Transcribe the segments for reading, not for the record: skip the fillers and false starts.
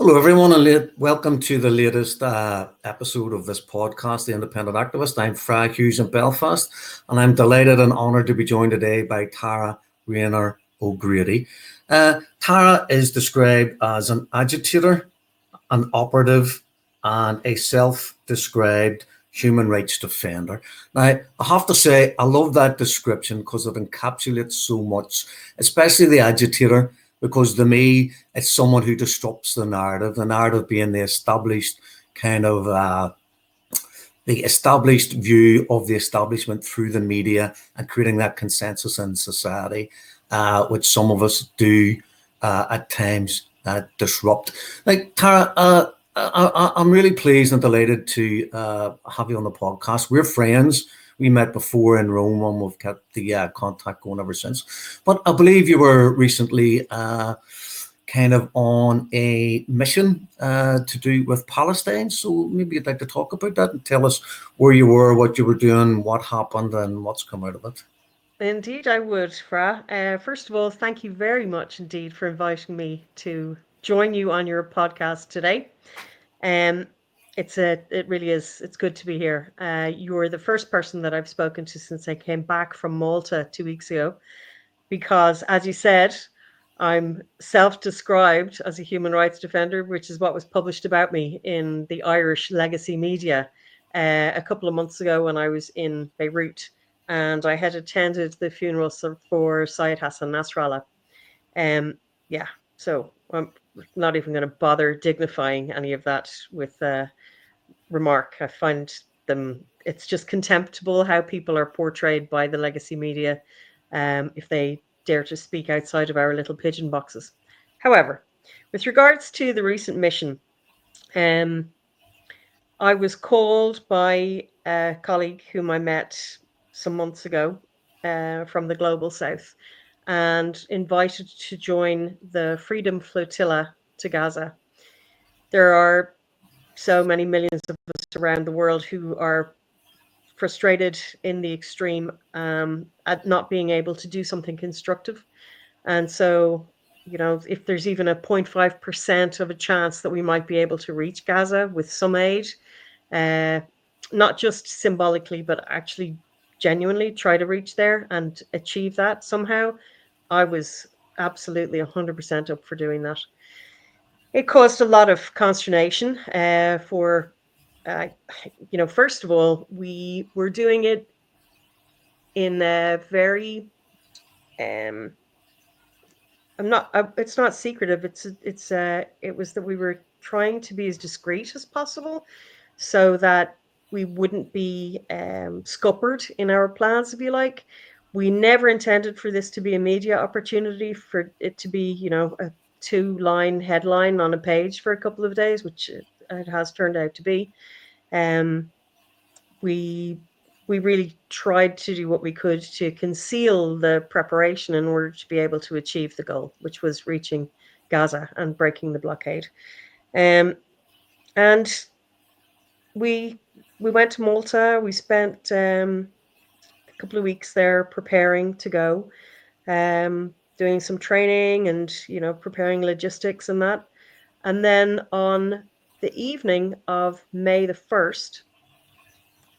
Hello, everyone, and welcome to the latest episode of this podcast, The Independent Activist. I'm Fra Hughes in Belfast, and I'm delighted and honoured to be joined today by Tara Raynor O'Grady. Tara is described as an agitator, an operative, and a self-described human rights defender. Now, I have to say, I love that description because it encapsulates so much, especially the agitator, because to me, it's someone who disrupts the narrative being the established view of the establishment through the media and creating that consensus in society, which some of us do at times disrupt. Like Tara, I'm really pleased and delighted to have you on the podcast. We're friends. We met before in Rome, and we've kept the contact going ever since. But I believe you were recently kind of on a mission to do with Palestine. So maybe you'd like to talk about that and tell us where you were, what you were doing, what happened, and what's come out of it. Indeed, I would, Fra. First of all, thank you very much indeed for inviting me to join you on your podcast today. Um, it really is. It's good to be here. You're the first person that I've spoken to since I came back from Malta 2 weeks ago, because, as you said, I'm self-described as a human rights defender, which is what was published about me in the Irish legacy media a couple of months ago when I was in Beirut, and I had attended the funeral for Syed Hassan Nasrallah. Yeah, so I'm not even going to bother dignifying any of that with a remark. I find it's just contemptible how people are portrayed by the legacy media, if they dare to speak outside of our little pigeon boxes. However, with regards to the recent mission, um, I was called by a colleague whom I met some months ago from the global south and invited to join the Freedom Flotilla to Gaza. There are so many millions of us around the world who are frustrated in the extreme at not being able to do something constructive. And so, if there's even a 0.5% of a chance that we might be able to reach Gaza with some aid, uh, not just symbolically, but actually genuinely try to reach there and achieve that somehow, I was absolutely 100% up for doing that. It caused a lot of consternation for, uh, first of all, we were doing it in a very, um, it's not secretive. It was that we were trying to be as discreet as possible so that we wouldn't be scuppered in our plans, if you like. We never intended for this to be a media opportunity, for it to be, a two-line headline on a page for a couple of days, which it has turned out to be. Um, we we really tried to do what we could to conceal the preparation in order to be able to achieve the goal, which was reaching Gaza and breaking the blockade. Um, and we we went to Malta. We spent a couple of weeks there preparing to go, doing some training and preparing logistics and that. And then on the evening of May the 1st,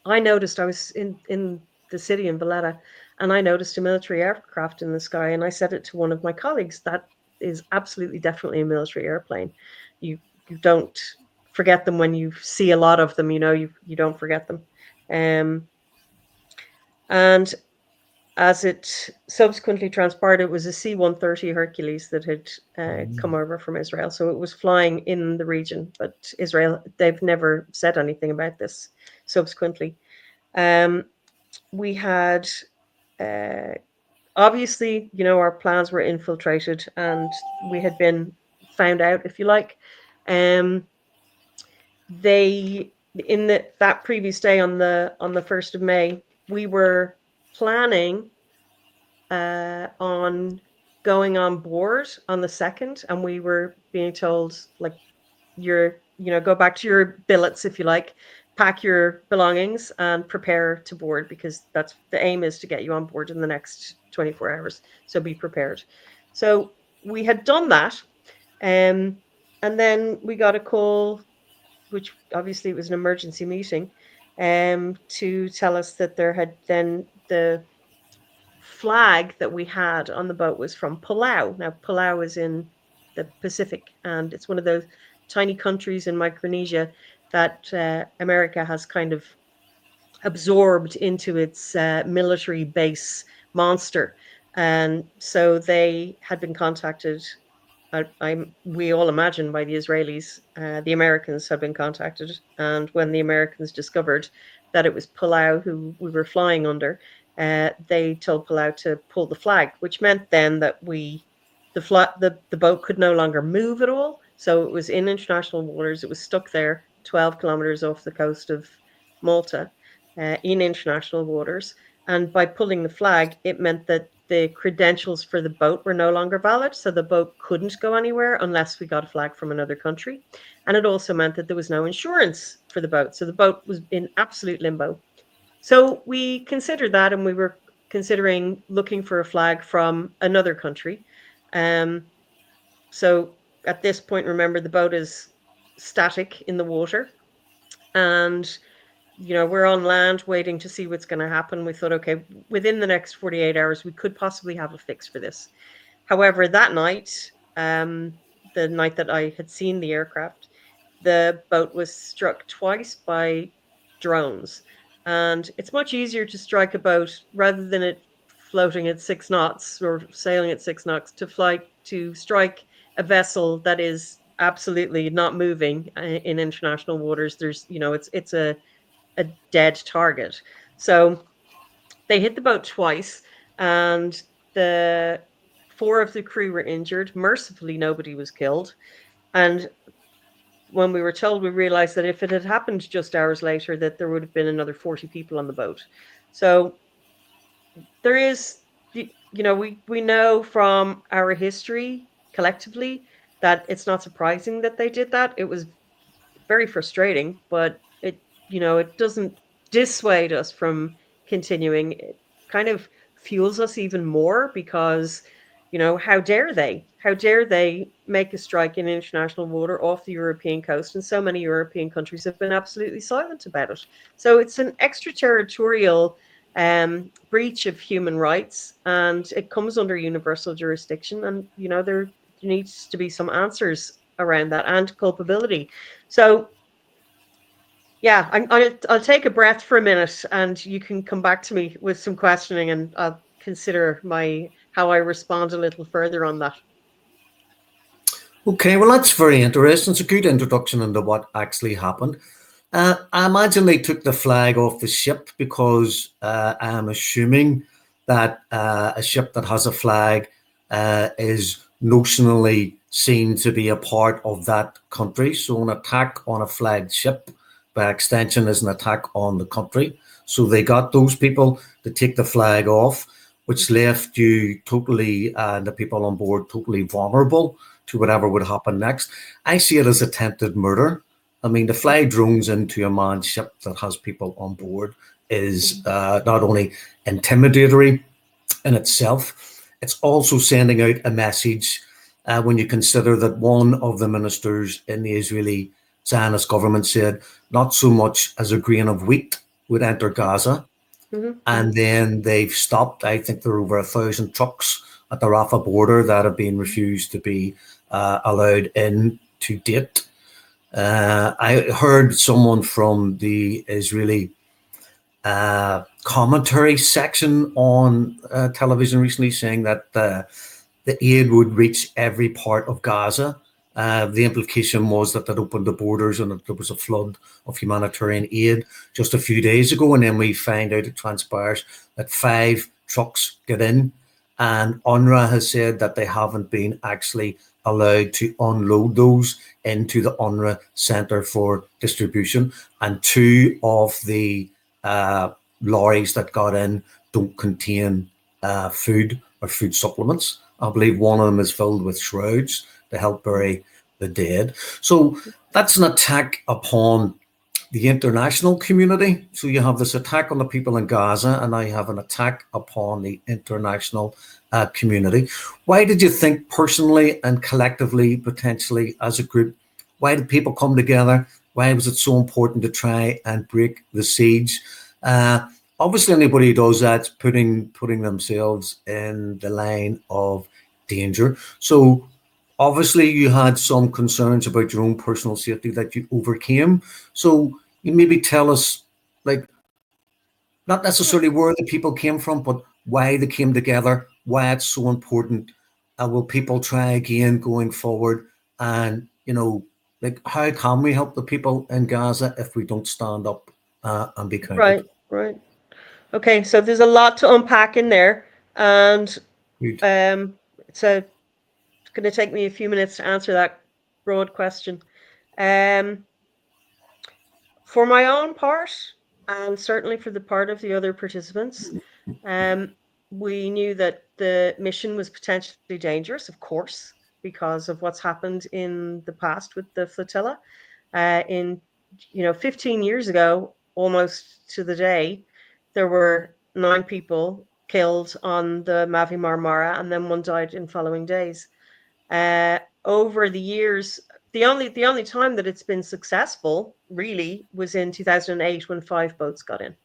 I noticed I was in the city in Valletta, and I noticed a military aircraft in the sky, and I said it to one of my colleagues, that is absolutely definitely a military airplane. You don't forget them when you see a lot of them, you don't forget them. Um, and as it subsequently transpired, it was a C-130 Hercules that had come over from Israel. So it was flying in the region, but Israel, they've never said anything about this subsequently. Um, we had uh, obviously, our plans were infiltrated and we had been found out, if you like. Um, they in that previous day on the 1st of May, we were planning on going on board on the 2nd, and we were being told, like, go back to your billets, if you like, pack your belongings and prepare to board, because that's the aim, is to get you on board in the next 24 hours. So be prepared. So we had done that. Um, And then we got a call, which obviously it was an emergency meeting, to tell us that there had then the flag that we had on the boat was from Palau. Now, Palau is in the Pacific, and it's one of those tiny countries in Micronesia that America has kind of absorbed into its military base monster. And so they had been contacted. We all imagine by the Israelis, the Americans had been contacted, and when the Americans discovered that it was Palau who we were flying under, they told Palau to pull the flag, which meant then that the boat could no longer move at all. So it was in international waters. It was stuck there, 12 kilometers off the coast of Malta, in international waters. And by pulling the flag, it meant that the credentials for the boat were no longer valid. So the boat couldn't go anywhere unless we got a flag from another country. And it also meant that there was no insurance for the boat. So the boat was in absolute limbo. So we considered that, and we were considering looking for a flag from another country. So at this point, remember, the boat is static in the water. And we're on land waiting to see what's going to happen. We thought, okay, within the next 48 hours, we could possibly have a fix for this. However, that night, the night that I had seen the aircraft, the boat was struck twice by drones. And it's much easier to strike a boat rather than it floating at 6 knots or sailing at 6 knots to strike a vessel that is absolutely not moving in international waters. There's, it's a dead target. So they hit the boat twice, and the 4 of the crew were injured. Mercifully, nobody was killed. And when we were told, we realized that if it had happened just hours later, that there would have been another 40 people on the boat. So there is, we know from our history collectively that it's not surprising that they did that. It was very frustrating, but it doesn't dissuade us from continuing. It kind of fuels us even more because, how dare they? How dare they make a strike in international water off the European coast? And so many European countries have been absolutely silent about it. So it's an extraterritorial breach of human rights, and it comes under universal jurisdiction. And, there needs to be some answers around that and culpability. So yeah, I'll take a breath for a minute, and you can come back to me with some questioning, and I'll consider how I respond a little further on that. Okay, well, that's very interesting. It's a good introduction into what actually happened. I imagine they took the flag off the ship because I'm assuming that a ship that has a flag is notionally seen to be a part of that country. So an attack on a flagged ship, by extension, is an attack on the country. So they got those people to take the flag off, which left you totally, the people on board, totally vulnerable to whatever would happen next. I see it as attempted murder. I mean, to fly drones into a manned ship that has people on board is not only intimidatory in itself, it's also sending out a message when you consider that one of the ministers in the Israeli Zionist government said not so much as a grain of wheat would enter Gaza. And then they've stopped. I think there are over 1,000 trucks at the Rafah border that have been refused to be allowed in to date. I heard someone from the Israeli commentary section on television recently saying that the aid would reach every part of Gaza. The implication was that opened the borders and that there was a flood of humanitarian aid just a few days ago. And then we find out, it transpires, that 5 trucks get in. And UNRWA has said that they haven't been actually allowed to unload those into the UNRWA Center for Distribution. And 2 of the lorries that got in don't contain food or food supplements. I believe one of them is filled with shrouds to help bury the dead. So that's an attack upon the international community. So you have this attack on the people in Gaza, and now you have an attack upon the international community. Why did you think personally and collectively, potentially as a group, why did people come together? Why was it so important to try and break the siege? Obviously, anybody who does that's putting themselves in the line of danger. So obviously you had some concerns about your own personal safety that you overcame. So you maybe tell us, like, not necessarily where the people came from, but why they came together, why it's so important. Will people try again going forward? And, like, how can we help the people in Gaza if we don't stand up and be counted? Right, right. Okay, so there's a lot to unpack in there, and Good. it's going to take me a few minutes to answer that broad question. Um, for my own part, and certainly for the part of the other participants, we knew that the mission was potentially dangerous, of course, because of what's happened in the past with the flotilla. In 15 years ago, almost to the day, there were 9 people killed on the Mavi Marmara, and then one died in following days. Over the years, the only time that it's been successful really was in 2008 when 5 boats got in,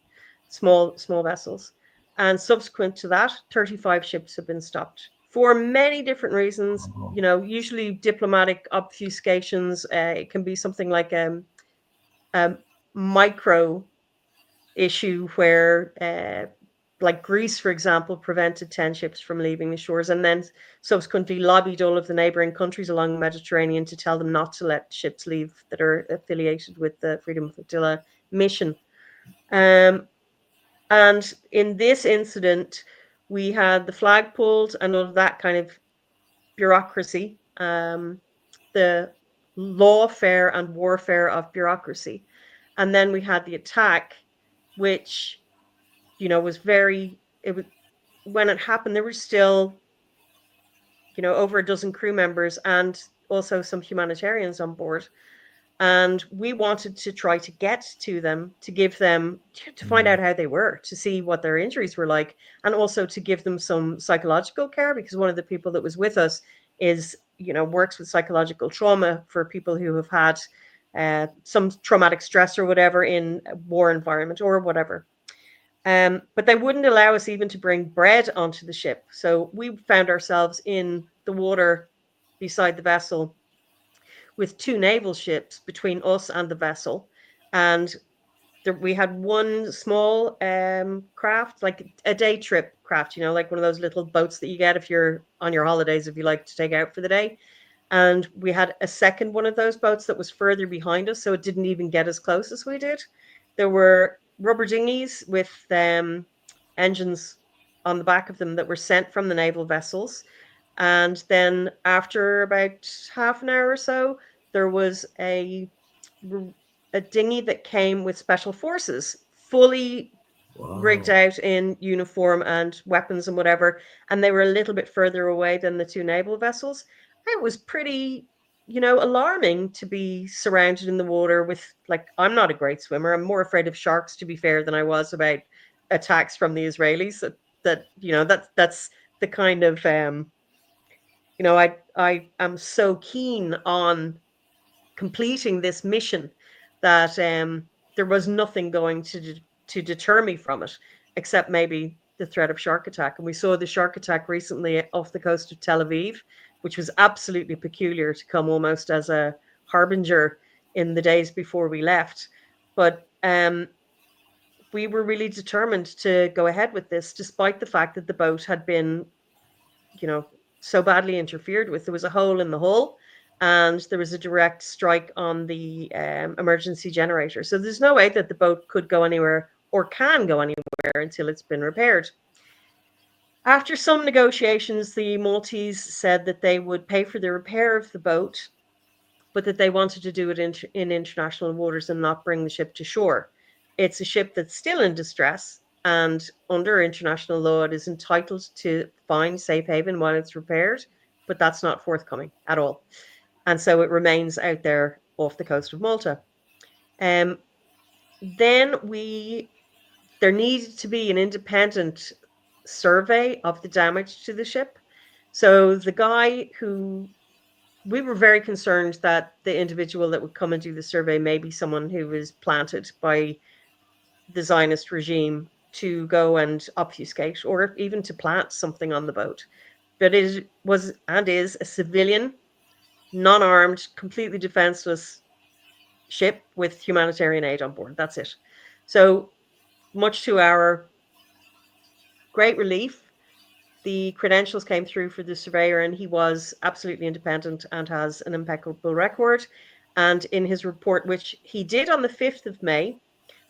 small vessels, and subsequent to that, 35 ships have been stopped for many different reasons. Usually diplomatic obfuscations. It can be something like micro issue where, like Greece, for example, prevented 10 ships from leaving the shores and then subsequently lobbied all of the neighboring countries along the Mediterranean to tell them not to let ships leave that are affiliated with the Freedom Flotilla mission. And in this incident, we had the flag pulled and all of that kind of bureaucracy, the lawfare and warfare of bureaucracy. And then we had the attack, which, was it was, when it happened, there were still, over a dozen crew members and also some humanitarians on board. And we wanted to try to get to them, to give them, to find out how they were, to see what their injuries were like, and also to give them some psychological care, because one of the people that was with us is, works with psychological trauma for people who have had some traumatic stress or whatever in a war environment or whatever. But they wouldn't allow us even to bring bread onto the ship. So we found ourselves in the water beside the vessel with 2 naval ships between us and the vessel. And we had one small craft, like a day trip craft, like one of those little boats that you get if you're on your holidays, if you like to take out for the day. And we had a second one of those boats that was further behind us, so it didn't even get as close as we did. There were rubber dinghies with engines on the back of them that were sent from the naval vessels. And then after about half an hour or so, there was a dinghy that came with special forces, fully rigged Wow. out in uniform and weapons and whatever, and they were a little bit further away than the 2 naval vessels. It was pretty, alarming to be surrounded in the water with, like, I'm not a great swimmer. I'm more afraid of sharks, to be fair, than I was about attacks from the Israelis. That's the kind of I am so keen on completing this mission that there was nothing going to deter me from it, except maybe the threat of shark attack. And we saw the shark attack recently off the coast of Tel Aviv, which was absolutely peculiar to come almost as a harbinger in the days before we left. But we were really determined to go ahead with this, despite the fact that the boat had been, so badly interfered with. There was a hole in the hull, and there was a direct strike on the emergency generator. So there's no way that the boat could go anywhere or can go anywhere until it's been repaired. After some negotiations, the Maltese said that they would pay for the repair of the boat, but that they wanted to do it in international waters and not bring the ship to shore. It's a ship that's still in distress, and under international law, it is entitled to find safe haven while it's repaired, but that's not forthcoming at all. And so it remains out there off the coast of Malta. Then there needed to be an independent survey of the damage to the ship. So the guy who we were very concerned that the individual that would come and do the survey may be someone who was planted by the Zionist regime to go and obfuscate or even to plant something on the boat. But it was and is a civilian, non-armed, completely defenseless ship with humanitarian aid on board. That's it. So much to our great relief, the credentials came through for the surveyor, and he was absolutely independent and has an impeccable record. And in his report, which he did on the 5th of May,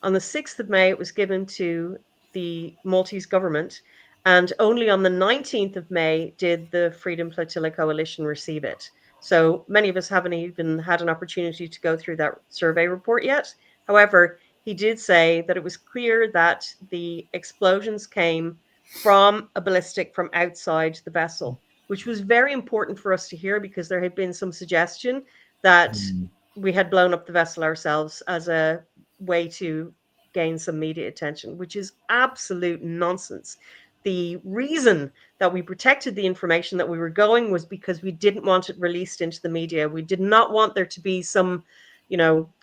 on the 6th of May, it was given to the Maltese government. And only on the 19th of May did the Freedom Flotilla Coalition receive it. So many of us haven't even had an opportunity to go through that survey report yet. However, he did say that it was clear that the explosions came from a ballistic from outside the vessel, which was very important for us to hear because there had been some suggestion that we had blown up the vessel ourselves as a way to gain some media attention, which is absolute nonsense. The reason that we protected the information that we were going was because we didn't want it released into the media. We did not want there to be some,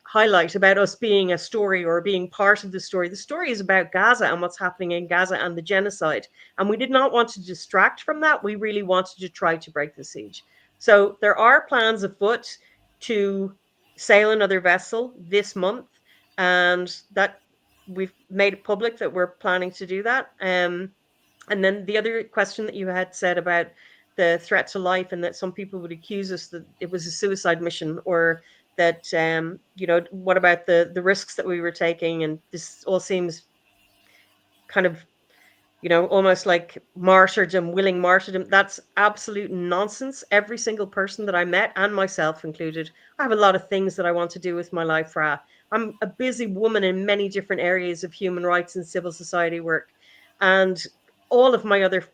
highlight about us being a story or being part of the story. The story is about Gaza and what's happening in Gaza and the genocide. And we did not want to distract from that. We really wanted to try to break the siege. So there are plans afoot to sail another vessel this month, and that we've made it public that we're planning to do that. And then the other question that you had said about the threat to life and that some people would accuse us that it was a suicide mission, or that what about the risks that we were taking? And this all seems kind of almost like martyrdom, willing martyrdom. That's absolute nonsense. Every single person that I met, and myself included, I have a lot of things that I want to do with my life, Ra. I'm a busy woman in many different areas of human rights and civil society work. And all of my other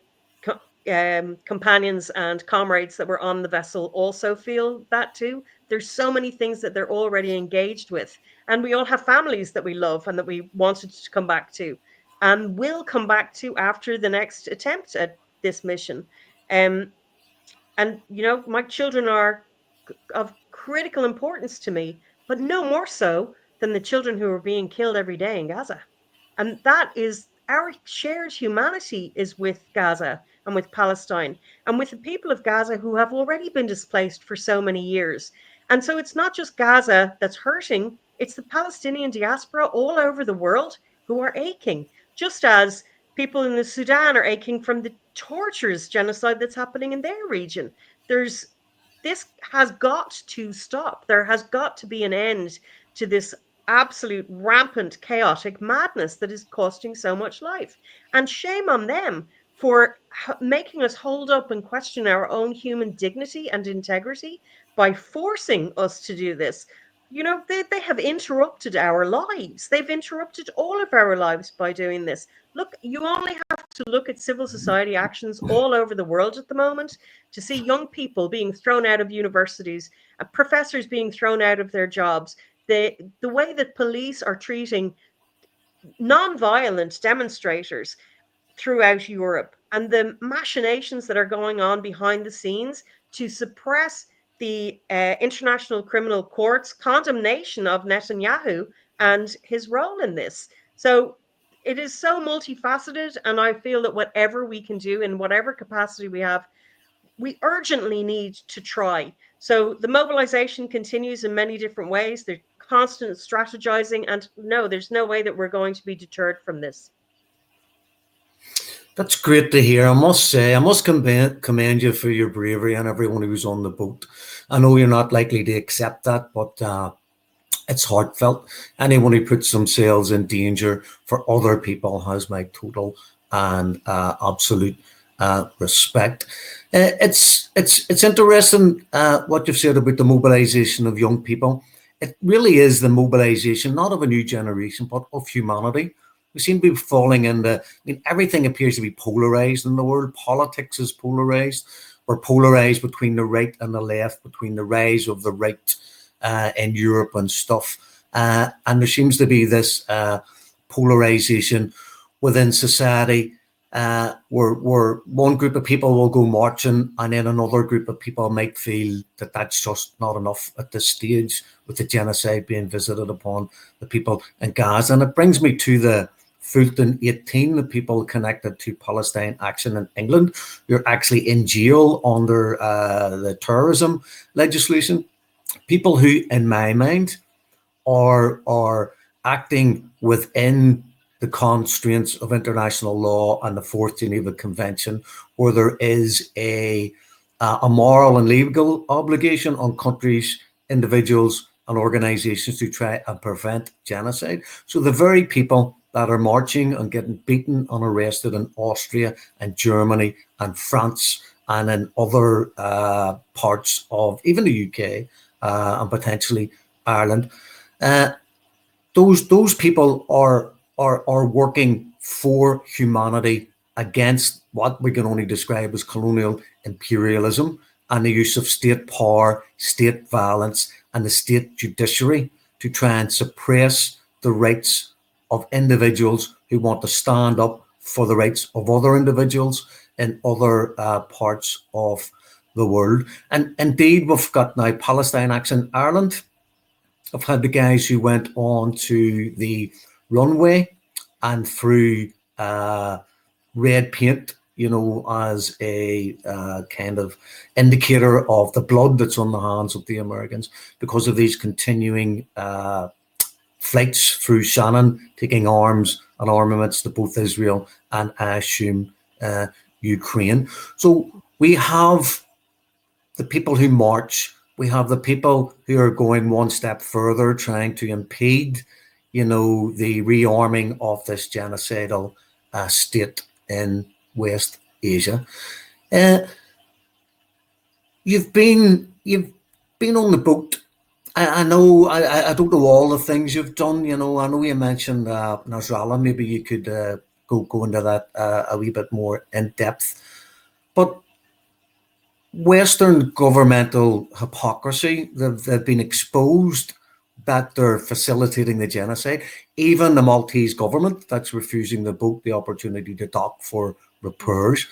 companions and comrades that were on the vessel also feel that too. There's so many things that they're already engaged with. And we all have families that we love and that we wanted to come back to and will come back to after the next attempt at this mission. And my children are of critical importance to me, but no more so than the children who are being killed every day in Gaza. And that is our shared humanity is with Gaza and with Palestine and with the people of Gaza who have already been displaced for so many years. And so it's not just Gaza that's hurting, it's the Palestinian diaspora all over the world who are aching, just as people in the Sudan are aching from the tortures, genocide that's happening in their region. This has got to stop. There has got to be an end to this absolute rampant chaotic madness that is costing so much life. And shame on them for making us hold up and question our own human dignity and integrity by forcing us to do this. They have interrupted our lives. They've interrupted all of our lives by doing this. Look, you only have to look at civil society actions all over the world at the moment to see young people being thrown out of universities, professors being thrown out of their jobs, the way that police are treating non-violent demonstrators throughout Europe, and the machinations that are going on behind the scenes to suppress the International Criminal Court's condemnation of Netanyahu and his role in this. So it is so multifaceted, and I feel that whatever we can do in whatever capacity we have, we urgently need to try. So the mobilization continues in many different ways. There's constant strategizing, and no, there's no way that we're going to be deterred from this. That's great to hear. I must say, I must commend you for your bravery and everyone who's on the boat. I know you're not likely to accept that, but it's heartfelt. Anyone who puts themselves in danger for other people has my total and absolute respect. It's interesting what you've said about the mobilization of young people. It really is the mobilization, not of a new generation, but of humanity. We seem to be falling into, everything appears to be polarized in the world. Politics is polarized. We're polarized between the right and the left, between the rise of the right in Europe and stuff. And there seems to be this polarization within society where one group of people will go marching, and then another group of people might feel that that's just not enough at this stage, with the genocide being visited upon the people in Gaza. And it brings me to the Fulton 18, the people connected to Palestine Action in England, who are actually in jail under the terrorism legislation. People who, in my mind, are acting within the constraints of international law and the Fourth Geneva Convention, where there is a moral and legal obligation on countries, individuals, and organizations to try and prevent genocide. So the very people that are marching and getting beaten and arrested in Austria and Germany and France and in other parts of even the UK and potentially Ireland, those people are working for humanity against what we can only describe as colonial imperialism and the use of state power, state violence, and the state judiciary to try and suppress the rights of individuals who want to stand up for the rights of other individuals in other parts of the world. And indeed, we've got now Palestine Action Ireland. I've had the guys who went on to the runway and threw red paint, as a kind of indicator of the blood that's on the hands of the Americans because of these continuing flights through Shannon, taking arms and armaments to both Israel and, I assume, Ukraine. So we have the people who march. We have the people who are going one step further, trying to impede, the rearming of this genocidal state in West Asia. You've been on the boat. I know. I don't know all the things you've done. I know you mentioned Nasrallah. Maybe you could go into that a wee bit more in depth. But Western governmental hypocrisy, they've been exposed that they're facilitating the genocide. Even the Maltese government that's refusing the boat the opportunity to dock for repairs.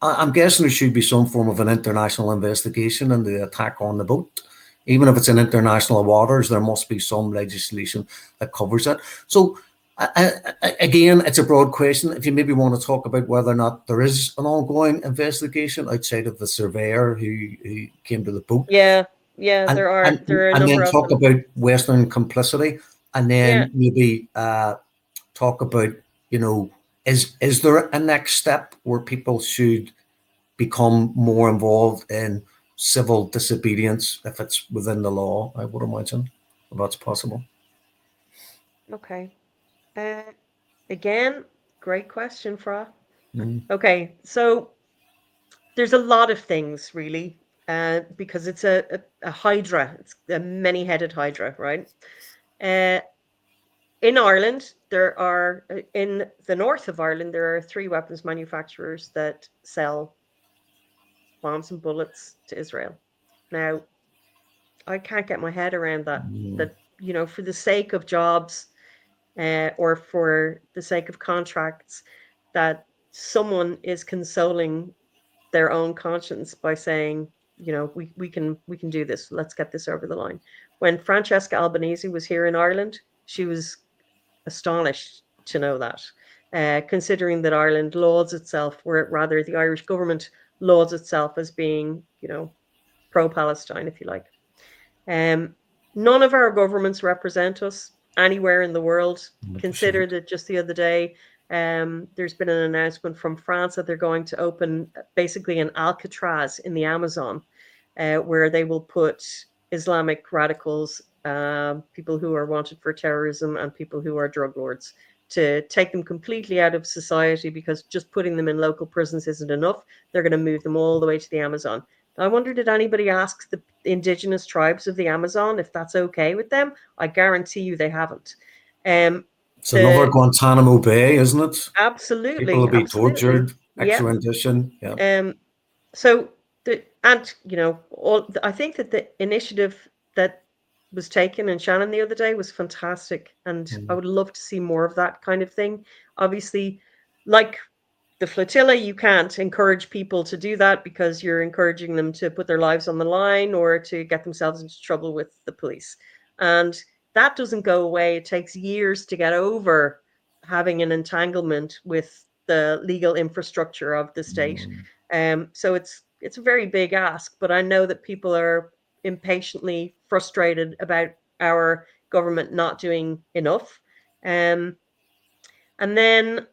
I'm guessing there should be some form of an international investigation into the attack on the boat. Even if it's in international waters, there must be some legislation that covers it. So again, it's a broad question. If you maybe want to talk about whether or not there is an ongoing investigation outside of the surveyor who came to the boat. Yeah, there are a and number then of talk them. about Western complicity, and then maybe talk about, is there a next step where people should become more involved in civil disobedience if it's within the law? I would imagine if that's possible. Okay. Again, great question, Fra. Okay, so there's a lot of things really, because it's a hydra. It's a many-headed hydra, right? In Ireland, in the north of Ireland, there are 3 weapons manufacturers that sell bombs and bullets to Israel. Now, I can't get my head around that. That, for the sake of jobs, or for the sake of contracts, that someone is consoling their own conscience by saying, we can do this. Let's get this over the line. When Francesca Albanese was here in Ireland, she was astonished to know that, considering that Ireland lauds itself, or rather the Irish government lauds itself as being, pro-Palestine, if you like. None of our governments represent us anywhere in the world. 100%. Consider that just the other day, there's been an announcement from France that they're going to open basically an Alcatraz in the Amazon, where they will put Islamic radicals, people who are wanted for terrorism, and people who are drug lords, to take them completely out of society, because just putting them in local prisons isn't enough. They're going to move them all the way to the Amazon. I wonder, did anybody ask the indigenous tribes of the Amazon if that's okay with them? I guarantee you they haven't. It's another Guantanamo Bay, isn't it? Absolutely. People will be Absolutely. tortured, extradition. Yeah. So I think that the initiative that was taken in Shannon the other day was fantastic, and I would love to see more of that kind of thing. Obviously, like the flotilla, you can't encourage people to do that because you're encouraging them to put their lives on the line or to get themselves into trouble with the police. And that doesn't go away. It takes years to get over having an entanglement with the legal infrastructure of the state. So it's a very big ask, but I know that people are impatiently frustrated about our government not doing enough. Um, and then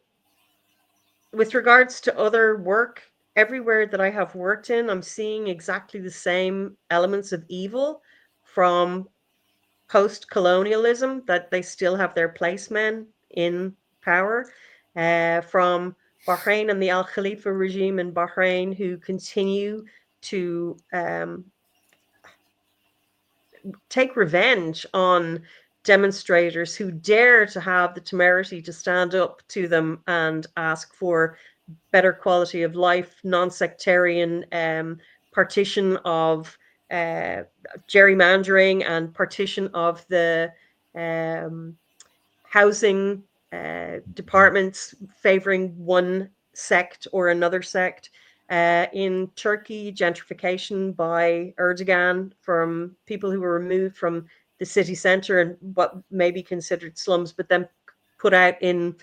with regards to other work, everywhere that I have worked in, I'm seeing exactly the same elements of evil from post colonialism, that they still have their placemen in power, from Bahrain and the Al Khalifa regime in Bahrain, who continue to take revenge on demonstrators who dare to have the temerity to stand up to them and ask for better quality of life, non-sectarian partition of uh, gerrymandering and partition of the um, housing departments favoring one sect or another sect. In Turkey, gentrification by Erdogan from people who were removed from the city centre and what may be considered slums, but then put out in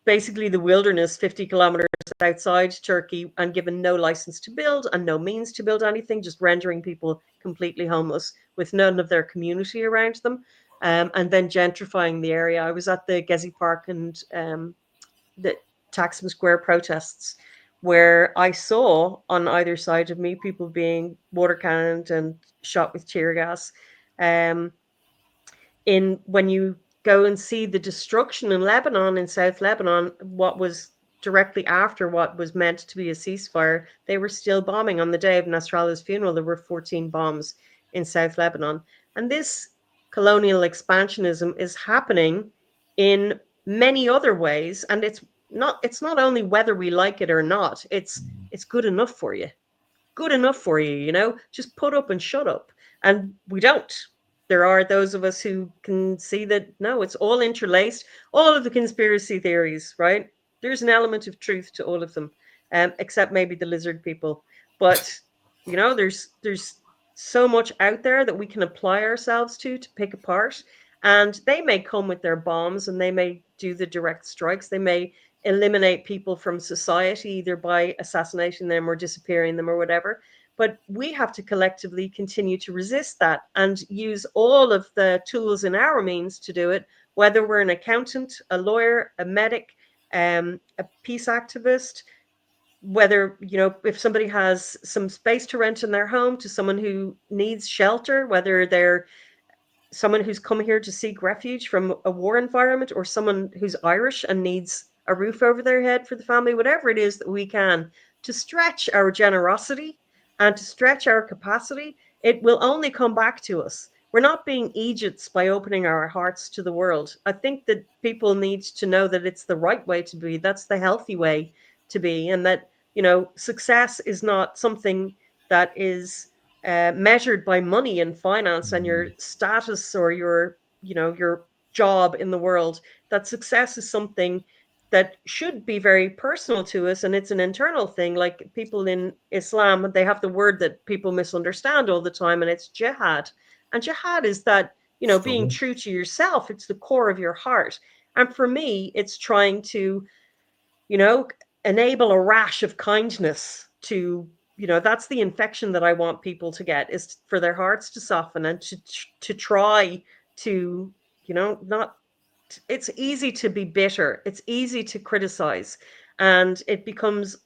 basically the wilderness 50 kilometers outside Turkey and given no license to build and no means to build anything, just rendering people completely homeless with none of their community around them. And then gentrifying the area. I was at the Gezi Park and the Taksim Square protests, where I saw on either side of me people being water cannoned and shot with tear gas. Um, in when you go and see the destruction in Lebanon, in South Lebanon, what was directly after what was meant to be a ceasefire, they were still bombing. On the day of Nasrallah's funeral, there were 14 bombs in South Lebanon. And this colonial expansionism is happening in many other ways. And it's not only whether we like it or not, it's good enough for you. Good enough for you, just put up and shut up. And we don't. There are those of us who can see that no, it's all interlaced. All of the conspiracy theories, right? There's an element of truth to all of them, except maybe the lizard people. But there's so much out there that we can apply ourselves to pick apart. And they may come with their bombs and they may do the direct strikes. They may eliminate people from society either by assassinating them or disappearing them or whatever. But we have to collectively continue to resist that and use all of the tools in our means to do it, whether we're an accountant, a lawyer, a medic, a peace activist, whether, if somebody has some space to rent in their home, to someone who needs shelter, whether they're someone who's come here to seek refuge from a war environment, or someone who's Irish and needs a roof over their head for the family, whatever it is that we can to stretch our generosity and to stretch our capacity, it will only come back to us. We're not being Egypts by opening our hearts to the world. I think that people need to know that it's the right way to be. That's the healthy way to be. And that, success is not something that is measured by money and finance and your status or your job in the world. That success is something that should be very personal to us, and it's an internal thing. Like people in Islam, they have the word that people misunderstand all the time, and it's jihad. And jihad is that, being Struggle. true to yourself. It's the core of your heart. And for me, it's trying to, you know, enable a rash of kindness to, that's the infection that I want people to get, is for their hearts to soften and to try to, not, it's easy to be bitter. It's easy to criticize, and it becomes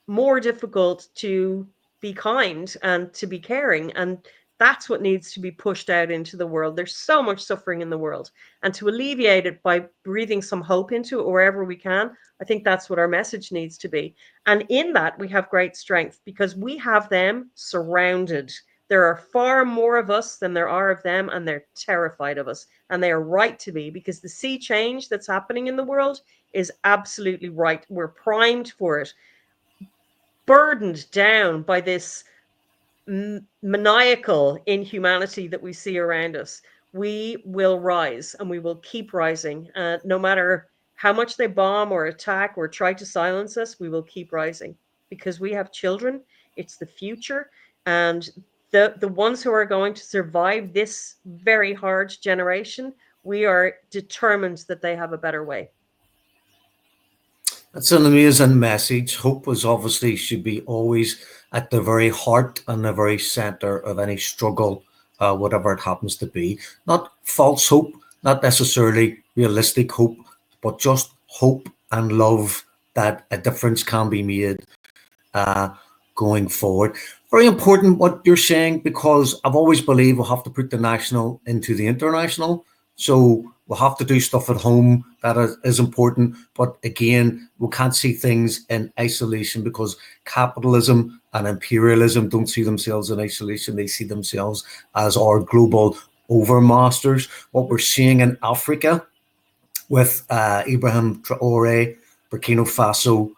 more difficult to be kind and to be caring. And that's what needs to be pushed out into the world. There's so much suffering in the world. And to alleviate it by breathing some hope into it wherever we can, I think that's what our message needs to be. And in that, we have great strength because we have them surrounded. There are far more of us than there are of them, and they're terrified of us. And they are right to be, because the sea change that's happening in the world is absolutely right. We're primed for it, burdened down by this maniacal inhumanity that we see around us. we will rise and we will keep rising. No matter how much they bomb or attack or try to silence us, we will keep rising because we have children. It's the future. And the ones who are going to survive this very hard generation, we are determined that they have a better way. That's an amazing message. Hope is obviously should be always at the very heart and the very center of any struggle, whatever it happens to be. Not false hope, not necessarily realistic hope, but just hope and love that a difference can be made uh, going forward. Very important what you're saying, because I've always believed we'll have to put the national into the international. So we'll have to do stuff at home that is important. But again, we can't see things in isolation, because capitalism and imperialism don't see themselves in isolation. They see themselves as our global overmasters. What we're seeing in Africa with Ibrahim Traore, Burkina Faso,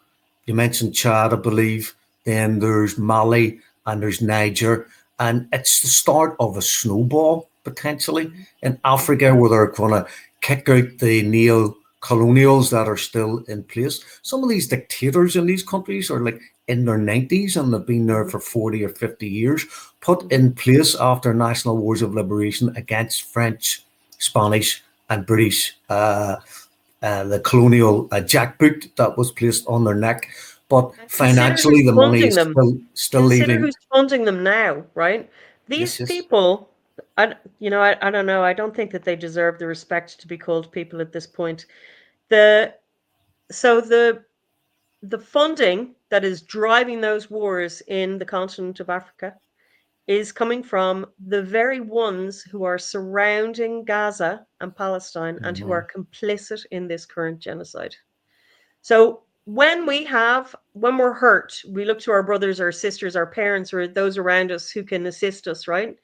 you mentioned Chad, I believe. Then there's Mali and there's Niger. And it's the start of a snowball, potentially, in Africa, where they're going to kick out the neo-colonials that are still in place. Some of these dictators in these countries are like in their 90s and they've been there for 40 or 50 years, put in place after national wars of liberation against French, Spanish, and British, the colonial jackboot that was placed on their neck. But financially, the money is still consider leaving. who's funding them now, right? These Yes, yes. people, I don't know. I don't think that they deserve the respect to be called people at this point. The so the funding that is driving those wars in the continent of Africa is coming from the very ones who are surrounding Gaza and Palestine and who are complicit in this current genocide. So when we're hurt, we look to our brothers, our sisters, our parents, or those around us who can assist us, right?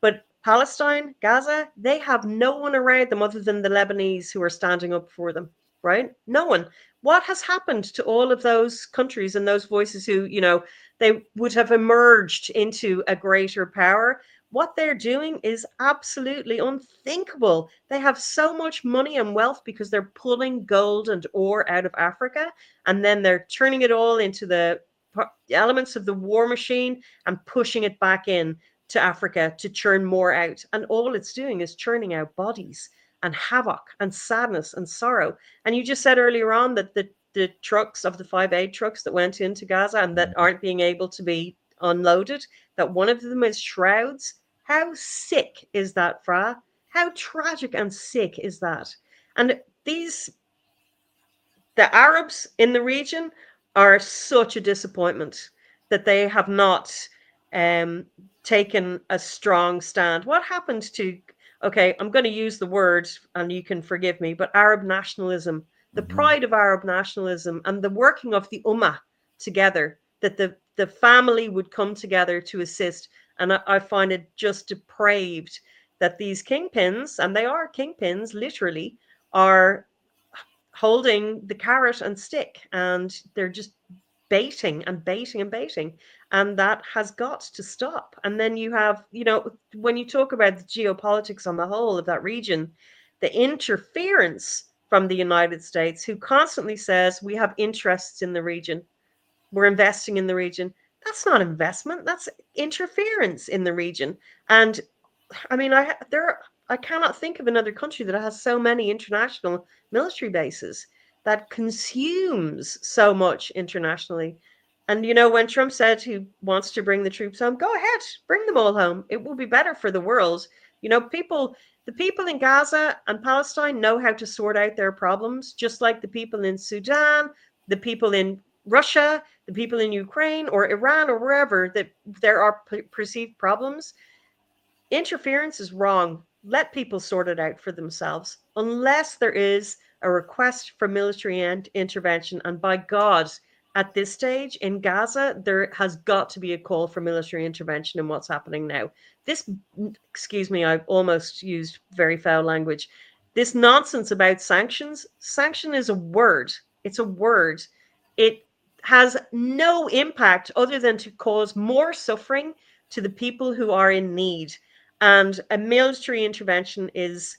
But Palestine, Gaza, they have no one around them other than the Lebanese who are standing up for them, right? No one. What has happened to all of those countries and those voices who, they would have emerged into a greater power? What they're doing is absolutely unthinkable. They have so much money and wealth because they're pulling gold and ore out of Africa, and then they're turning it all into the elements of the war machine and pushing it back in to Africa to churn more out. And all it's doing is churning out bodies and havoc and sadness and sorrow. And you just said earlier on that the trucks of the 5 aid trucks that went into Gaza and that aren't being able to be unloaded, that one of them is shrouds. How sick is that, Fra? How tragic and sick is that? And the Arabs in the region are such a disappointment that they have not um, taken a strong stand. What happened to, okay, I'm going to use the word and you can forgive me, but Arab nationalism, the pride of Arab nationalism and the working of the Ummah together, that the family would come together to assist. And I find it just depraved that these kingpins, and they are kingpins literally, are holding the carrot and stick, and they're just baiting and baiting and baiting, and that has got to stop. And then you have, when you talk about the geopolitics on the whole of that region, the interference from the United States, who constantly says we have interests in the region, we're investing in the region. That's not investment, that's interference in the region. And I mean, I cannot think of another country that has so many international military bases that consumes so much internationally. And when Trump said he wants to bring the troops home, go ahead, bring them all home. It will be better for the world. The people in Gaza and Palestine know how to sort out their problems, just like the people in Sudan, the people in Russia, the people in Ukraine or Iran or wherever that there are perceived problems. Interference is wrong. Let people sort it out for themselves, unless there is a request for military intervention. And by God, at this stage in Gaza, there has got to be a call for military intervention in what's happening now. This, excuse me, I've almost used very foul language. This nonsense about sanctions, sanction is a word. It's a word. It has no impact other than to cause more suffering to the people who are in need. And a military intervention is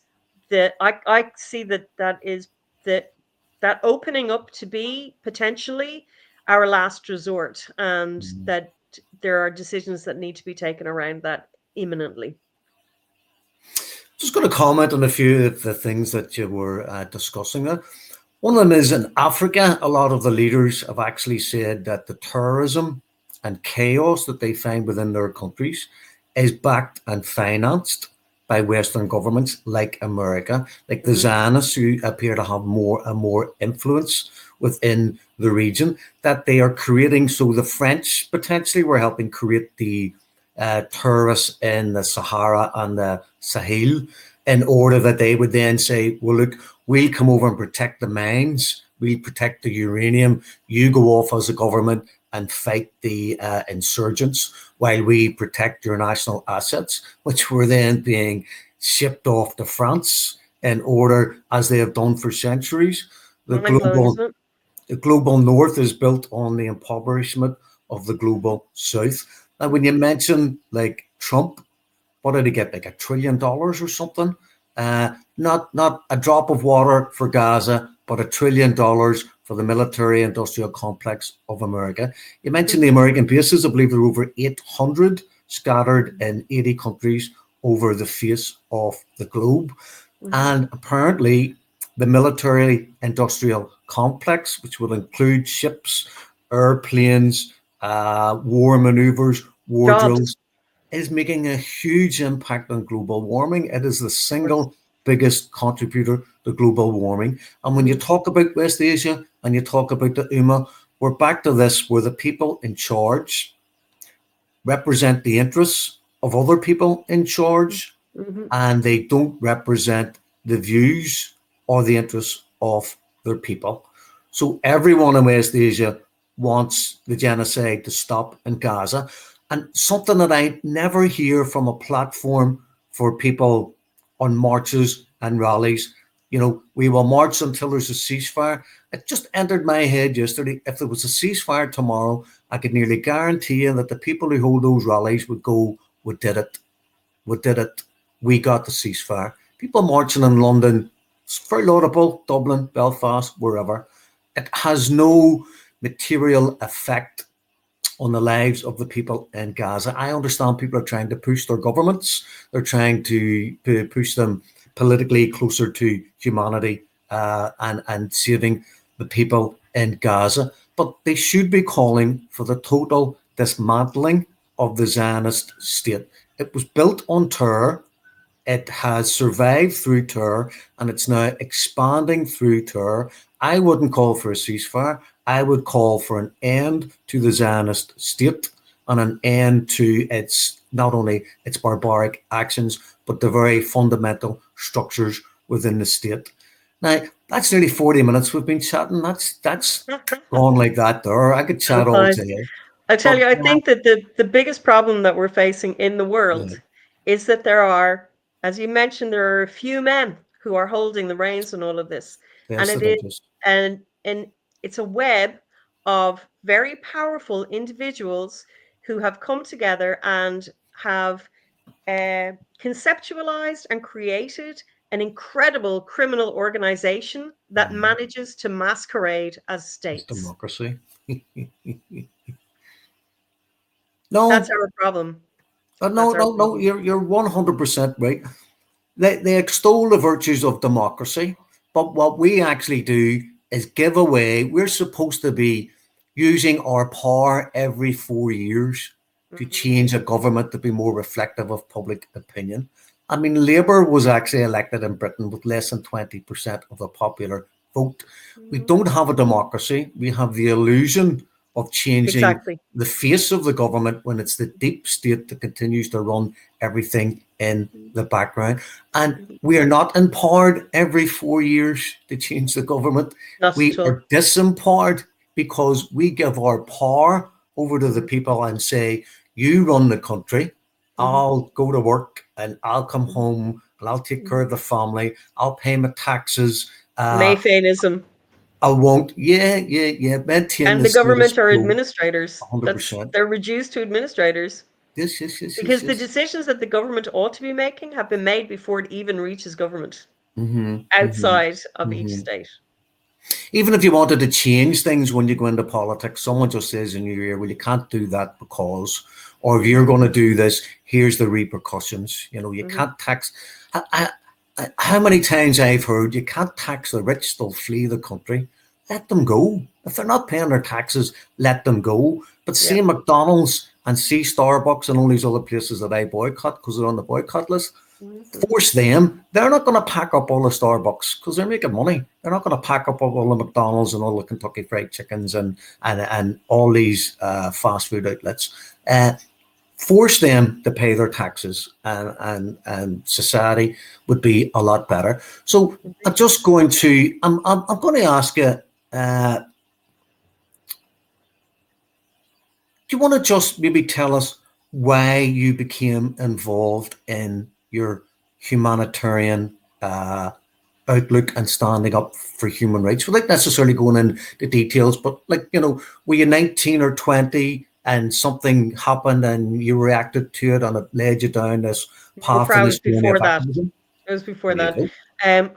I see that is that opening up to be potentially our last resort, and that there are decisions that need to be taken around that imminently. Just going to comment on a few of the things that you were discussing there. One of them is in Africa, a lot of the leaders have actually said that the terrorism and chaos that they find within their countries is backed and financed by Western governments like America, like the Zionists, who appear to have more and more influence within the region that they are creating. So the French potentially were helping create the terrorists in the Sahara and the Sahel, in order that they would then say, well, look, we'll come over and protect the mines, we'll protect the uranium, you go off as a government and fight the insurgents while we protect your national assets, which were then being shipped off to France in order, as they have done for centuries. The Mind blowing, global isn't it? the global north is built on the impoverishment of the global south. Now, when you mention like Trump, what did he get, like $1 trillion or something? Not a drop of water for Gaza, but $1 trillion for the military industrial complex of America. You mentioned the American bases. I believe there are over 800 scattered in 80 countries over the face of the globe. And apparently the military industrial complex, which will include ships, airplanes, war maneuvers, war Jobs, drills, is making a huge impact on global warming. It is the of course. single biggest contributor to global warming. And when you talk about West Asia and you talk about the UMA, we're back to this, where the people in charge represent the interests of other people in charge, and they don't represent the views or the interests of their people. So everyone in West Asia wants the genocide to stop in Gaza. And something that I never hear from a platform for people on marches and rallies, we will march until there's a ceasefire. It just entered my head yesterday. If there was a ceasefire tomorrow, I could nearly guarantee you that the people who hold those rallies would go, we did it. We did it. We got the ceasefire. People marching in London, it's very laudable, Dublin, Belfast, wherever. It has no material effect on the lives of the people in Gaza. I understand people are trying to push their governments. They're trying to push them politically closer to humanity, and saving the people in Gaza. But they should be calling for the total dismantling of the Zionist state. It was built on terror. It has survived through terror, and it's now expanding through terror. I wouldn't call for a ceasefire. I would call for an end to the Zionist state and an end to its, not only its barbaric actions, but the very fundamental structures within the state. Now, that's nearly 40 minutes we've been chatting. That's gone like that there. I could chat all Nice. day. I tell But you, I think that the biggest problem that we're facing in the yeah, world is that there are, as you mentioned, there are a few men who are holding the reins on all of this, and it vested is interest. and it's a web of very powerful individuals who have come together and have conceptualized and created an incredible criminal organization that manages to masquerade as It's states. democracy. That's No, our problem. no, That's our no, no. problem. You're 100% right. They extol the virtues of democracy, but what we actually do is give away. We're supposed to be using our power every 4 years to Mhm. change a government to be more reflective of public opinion. I mean, Labour was actually elected in Britain with less than 20% of the popular vote. We Mhm. don't have a democracy. We have the illusion of changing Exactly. the face of the government when it's the deep state that continues to run everything in the background. And Mhm. we are not empowered every 4 years to change the government. Not We at all. are disempowered because we give our power over to the Mhm. people and say, you run the country. Mhm. I'll go to work and I'll come Mhm. home and I'll take care Mhm. of the family. I'll pay my taxes. Mayfainism. I won't, yeah, maintain And the the status government are quo administrators. 100%. They're reduced to administrators. Yes, yes, yes, yes, Because the yes. decisions that the government ought to be making have been made before it even reaches government Mm-hmm, mm-hmm, outside of each mm-hmm. state. Even if you wanted to change things when you go into politics, someone just says in your ear, well, you can't do that because, or if Mm-hmm. you're going to do this, here's the repercussions. You know, you Mm-hmm. can't tax. How many times I've heard you can't tax the rich, they'll flee the country. Let them go. If they're not paying their taxes, let them go. But Yeah. see McDonald's and see Starbucks and all these other places that I boycott because they're on the boycott list, Mm-hmm. force them. They're not going to pack up all the Starbucks because they're making money. They're not going to pack up all the McDonald's and all the Kentucky Fried Chickens and all these fast food outlets. Force them to pay their taxes, and society would be a lot better. So I'm Agreed. just going to I'm going to ask you. Do you want to just maybe tell us why you became involved in your humanitarian outlook and standing up for human rights without necessarily going into details, but like, were you 19 or 20 and something happened and you reacted to it and it led you down this No, path Fra, and it this was journey before of that. activism? It was before There you that. go.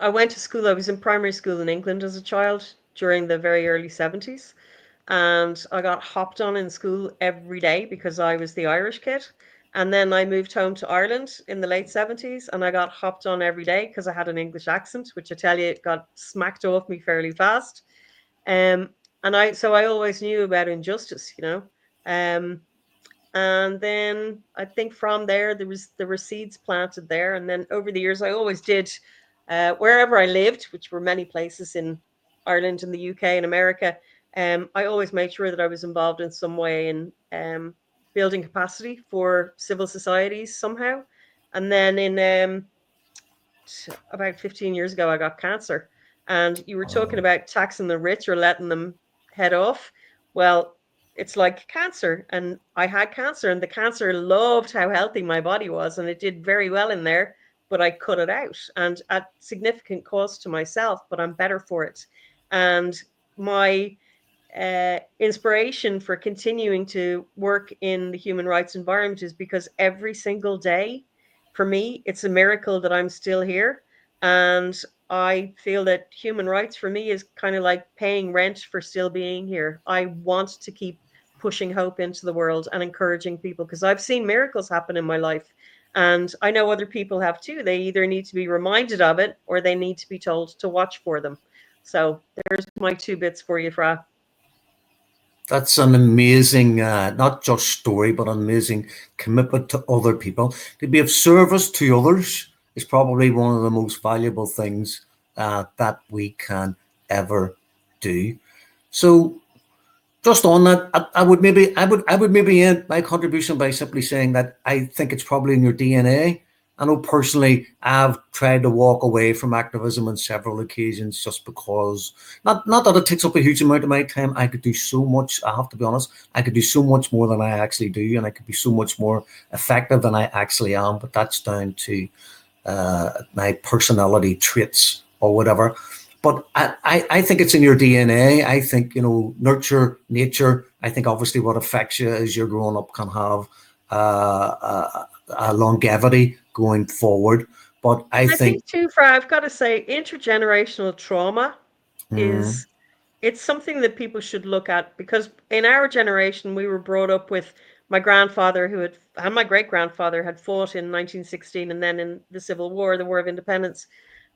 I went to school. I was in primary school in England as a child during the very early 70s. And I got hopped on in school every day because I was the Irish kid. And then I moved home to Ireland in the late 70s and I got hopped on every day because I had an English accent, which I tell you got smacked off me fairly fast. Um, and I always knew about injustice, you know. Um, and then I think from there were seeds planted there, and then over the years I always did wherever I lived, which were many places in Ireland and the UK and America. I always made sure that I was involved in some way in building capacity for civil societies somehow. And then in about 15 years ago, I got cancer. And you were talking Oh, about taxing the rich or letting them head off. Well, it's like cancer. And I had cancer, and the cancer loved how healthy my body was, and it did very well in there. But I cut it out and at significant cost to myself, but I'm better for it. And my inspiration for continuing to work in the human rights environment is because every single day, for me, it's a miracle that I'm still here. And I feel that human rights for me is kind of like paying rent for still being here. I want to keep pushing hope into the world and encouraging people because I've seen miracles happen in my life. And I know other people have too. They either need to be reminded of it or they need to be told to watch for them. So there's my two bits for you, Fra. that's an amazing, not just story, but an amazing commitment to other people. To be of service to others is probably one of the most valuable things that we can ever do. So, just on that, I would maybe end my contribution by simply saying that I think it's probably in your DNA. I know personally I've tried to walk away from activism on several occasions just because not that it takes up a huge amount of my time. I could do so much, I have to be honest. I could do so much more than I actually do, and I could be so much more effective than I actually am, but that's down to my personality traits or whatever. But I think it's in your DNA. I think, nurture, nature. I think obviously what affects you as you're growing up can have a longevity going forward. But I And I think, think too, Fra, I've got to say, intergenerational trauma mm, is it's something that people should look at because in our generation we were brought up with my grandfather who had and my great grandfather had fought in 1916 and then in the Civil War, the War of Independence.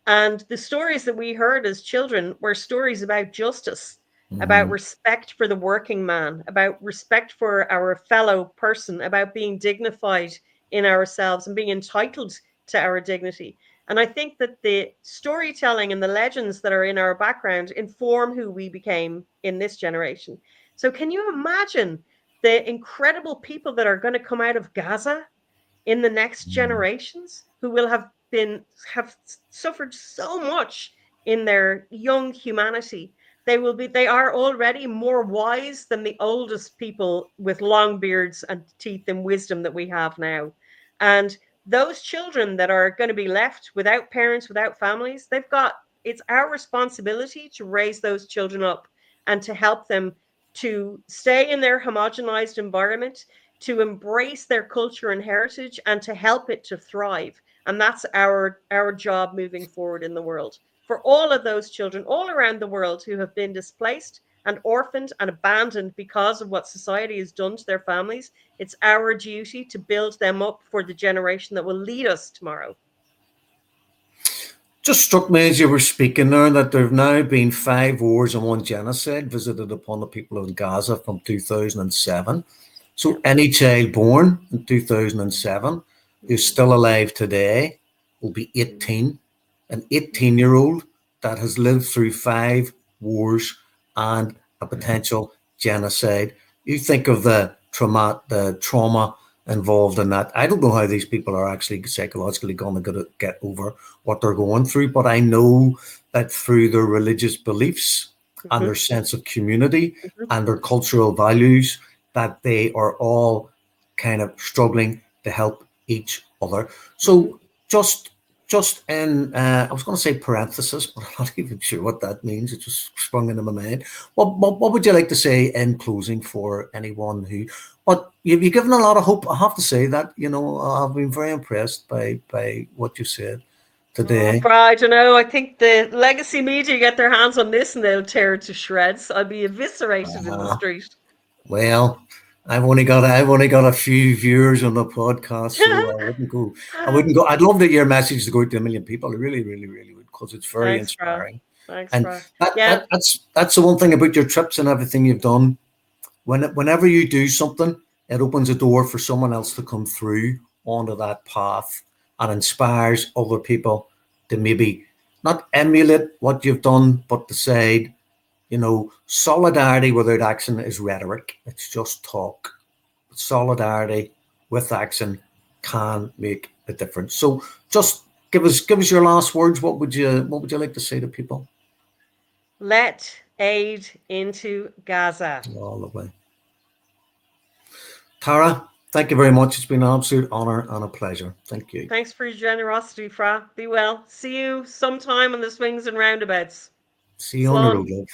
And the stories that we heard as children were stories about justice, about mm, respect for the working man, about respect for our fellow person, about being dignified in ourselves and being entitled to our dignity. And I think that the storytelling and the legends that are in our background inform who we became in this generation. So, can you imagine the incredible people that are going to come out of Gaza in the next mm, generations who will have suffered so much in their young humanity? They are already more wise than the oldest people with long beards and teeth and wisdom that we have now. And those children that are going to be left without parents, without families, it's our responsibility to raise those children up and to help them to stay in their homogenized environment, to embrace their culture and heritage and to help it to thrive. And that's our job moving forward in the world. For all of those children all around the world who have been displaced and orphaned and abandoned because of what society has done to their families, it's our duty to build them up for the generation that will lead us tomorrow. Just struck me as you were speaking there that there have now been 5 wars and 1 genocide visited upon the people of Gaza from 2007. So any child born in 2007 who's still alive today will be 18, an 18-year-old that has lived through 5 wars and a potential genocide. You think of the trauma involved in that. I don't know how these people are actually psychologically going to get over what they're going through, but I know that through their religious beliefs and their sense of community and their cultural values, that they are all kind of struggling to help each other. So just in, I was going to say parenthesis, but I'm not even sure what that means. It just sprung into my mind. What would you like to say in closing for anyone who, but you've given a lot of hope. I have to say that, I've been very impressed by what you said today. I don't know. I think the legacy media get their hands on this and they'll tear it to shreds. I'll be eviscerated in the street. Well, I've only got a few viewers on the podcast, so I wouldn't go. I'd love to your message to go out to 1 million people. I really, really, really would, because it's very inspiring. Thanks, and that's the one thing about your trips and everything you've done. Whenever you do something, it opens a door for someone else to come through onto that path and inspires other people to maybe not emulate what you've done, but decide, solidarity without action is rhetoric. It's just talk. But solidarity with action can make a difference. So just give us your last words. What would you like to say to people? Let aid into Gaza. All the way. Tara, thank you very much. It's been an absolute honor and a pleasure. Thank you. Thanks for your generosity, Fra. Be well. See you sometime on the swings and roundabouts. See you on the road, love.